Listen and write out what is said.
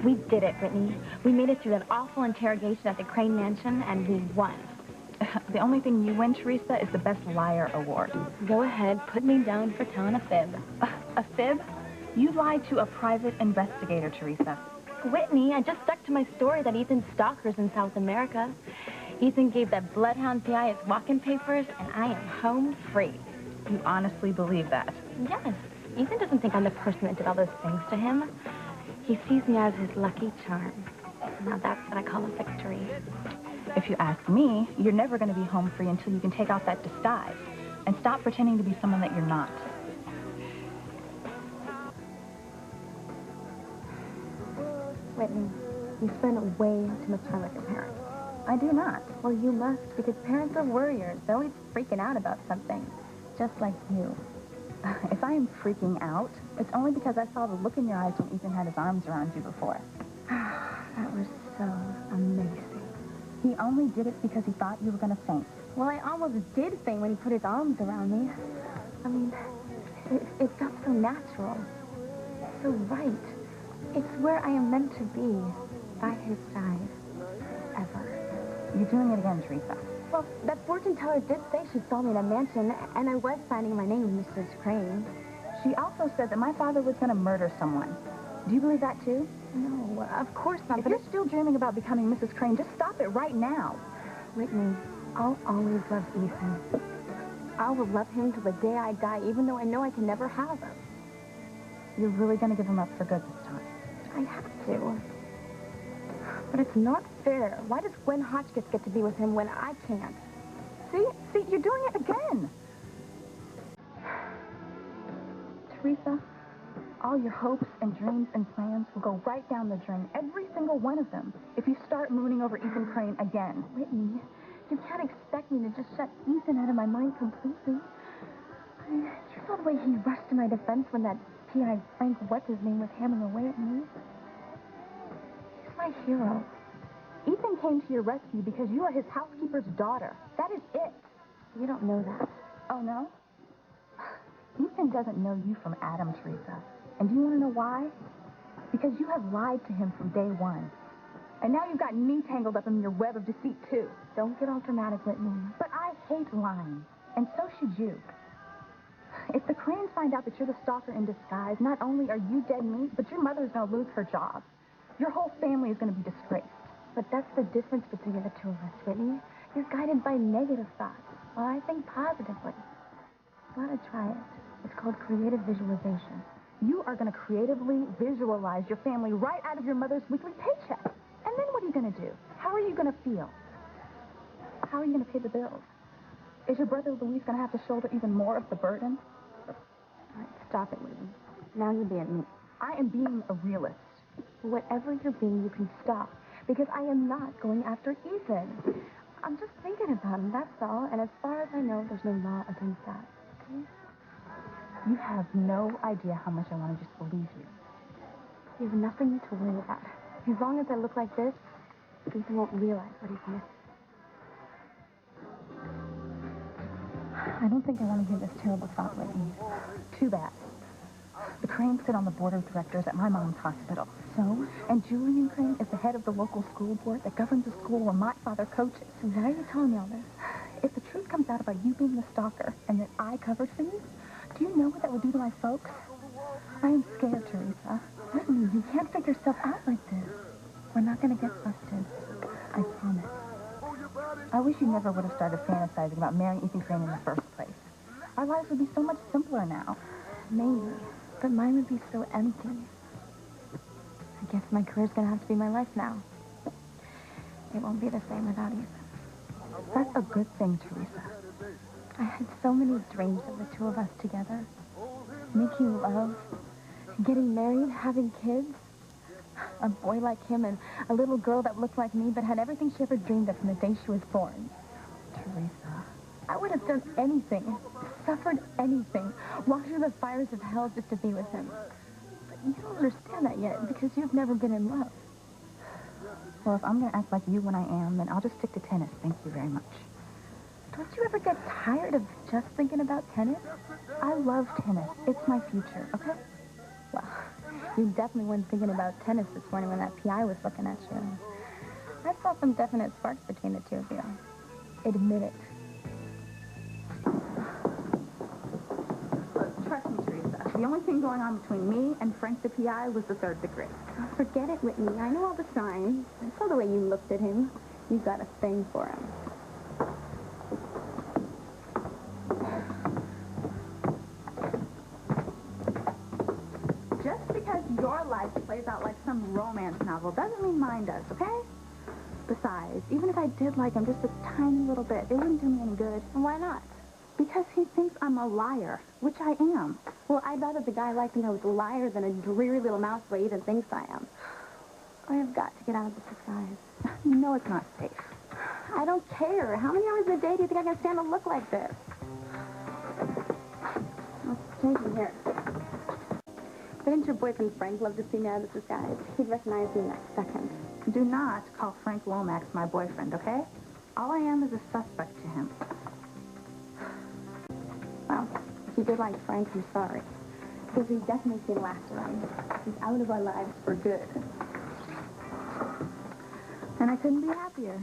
We did it, Whitney. We made it through that awful interrogation at the Crane Mansion, and we won. The only thing you win, Theresa, is the Best Liar Award. Go ahead, put me down for telling a fib. A fib? You lied to a private investigator, Theresa. Whitney, I just stuck to my story that Ethan's stalker's in South America. Ethan gave that bloodhound PI his walk-in papers, and I am home free. You honestly believe that? Yes. Ethan doesn't think I'm the person that did all those things to him. He sees me as his lucky charm. Now that's what I call a victory. If you ask me, you're never going to be home free until you can take off that disguise and stop pretending to be someone that you're not. Whitney, you spend way too much time with your parents. I do not. Well, you must, because parents are worriers. They're always freaking out about something, just like you. If I am freaking out, it's only because I saw the look in your eyes when Ethan had his arms around you before. That was so amazing. He only did it because he thought you were going to faint. Well, I almost did faint when he put his arms around me. I mean, it felt so natural, so right. It's where I am meant to be, by his side, ever. You're doing it again, Theresa. Well, that fortune teller did say she saw me in a mansion, and I was signing my name, Mrs. Crane. She also said that my father was going to murder someone. Do you believe that, too? No, of course not. If you're still dreaming about becoming Mrs. Crane, just stop it right now. Whitney, I'll always love Ethan. I will love him till the day I die, even though I know I can never have him. You're really going to give him up for good this time? I have to. But it's not fair. Why does Gwen Hotchkiss get to be with him when I can't? See, you're doing it again. Theresa, all your hopes and dreams and plans will go right down the drain, every single one of them, if you start mooning over Ethan Crane again. Whitney, you can't expect me to just shut Ethan out of my mind completely. I mean, you saw the way he rushed to my defense when that P.I. Frank What's-His-Name was hammering away at me. He's my hero. Ethan came to your rescue because you are his housekeeper's daughter. That is it. You don't know that. Oh, no? Ethan doesn't know you from Adam, Theresa. And do you want to know why? Because you have lied to him from day one. And now you've got me tangled up in your web of deceit, too. Don't get all dramatic, Whitney. But I hate lying. And so should you. If the Cranes find out that you're the stalker in disguise, not only are you dead meat, but your mother's going to lose her job. Your whole family is going to be disgraced. But that's the difference between the two of us, Whitney. You're guided by negative thoughts, while I think positively. You want to try it. It's called creative visualization. You are going to creatively visualize your family right out of your mother's weekly paycheck. And then what are you going to do? How are you going to feel? How are you going to pay the bills? Is your brother Louis going to have to shoulder even more of the burden? All right, stop it, Whitney. Now you're being mean. I am being a realist. Whatever you're being, you can stop. Because I am not going after Ethan. I'm just thinking about him, that's all. And as far as I know, there's no law against that. Okay? You have no idea how much I want to just believe you. You have nothing to worry about. As long as I look like this, Ethan won't realize what he's missing. I don't think I want to hear this terrible thought, Whitney. Too bad. The Cranes sit on the board of directors at my mom's hospital. So? And Julian Crane is the head of the local school board that governs the school where my father coaches. So why are you telling me all this? If the truth comes out about you being the stalker and that I covered for you, do you know what that would do to my folks? I am scared, Theresa. Whitney, you can't figure stuff out like this. We're not going to get busted. I promise. I wish you never would have started fantasizing about marrying Ethan Crane in the first place. Our lives would be so much simpler now. Maybe. But mine would be so empty. I guess my career's gonna have to be my life now. It won't be the same without Ethan. That's a good thing, Theresa. I had so many dreams of the two of us together. Making love, getting married, having kids. A boy like him and a little girl that looked like me but had everything she ever dreamed of from the day she was born. Teresa. I would have done anything, suffered anything, walked through the fires of hell just to be with him. But you don't understand that yet because you've never been in love. Well, if I'm going to act like you when I am, then I'll just stick to tennis. Thank you very much. Don't you ever get tired of just thinking about tennis? I love tennis. It's my future, okay? Well, You definitely weren't thinking about tennis this morning when that PI was looking at you. I saw some definite sparks between the two of you. Admit it. Look, trust me, Theresa. The only thing going on between me and Frank the PI was the third degree. Oh, forget it, Whitney. I know all the signs. I saw the way you looked at him. You've got a thing for him. Just because your life plays out like some romance novel doesn't mean mine does, okay? Besides, even if I did like him just a tiny little bit, it wouldn't do me any good. And why not? Because he thinks I'm a liar, which I am. Well, I'd rather the guy like me who's a liar than a dreary little mouse the way he even thinks I am. I have got to get out of this disguise. You know it's not safe. I don't care. How many hours a day do you think I can stand to look like this? Let's change from here. Didn't your boyfriend Frank love to see me out of this disguise? He'd recognize me next second. Do not call Frank Lomax my boyfriend, okay? All I am is a suspect to him. Well, if you did like Frank, I'm sorry. Because we've definitely seen last time. He's out of our lives for good. And I couldn't be happier.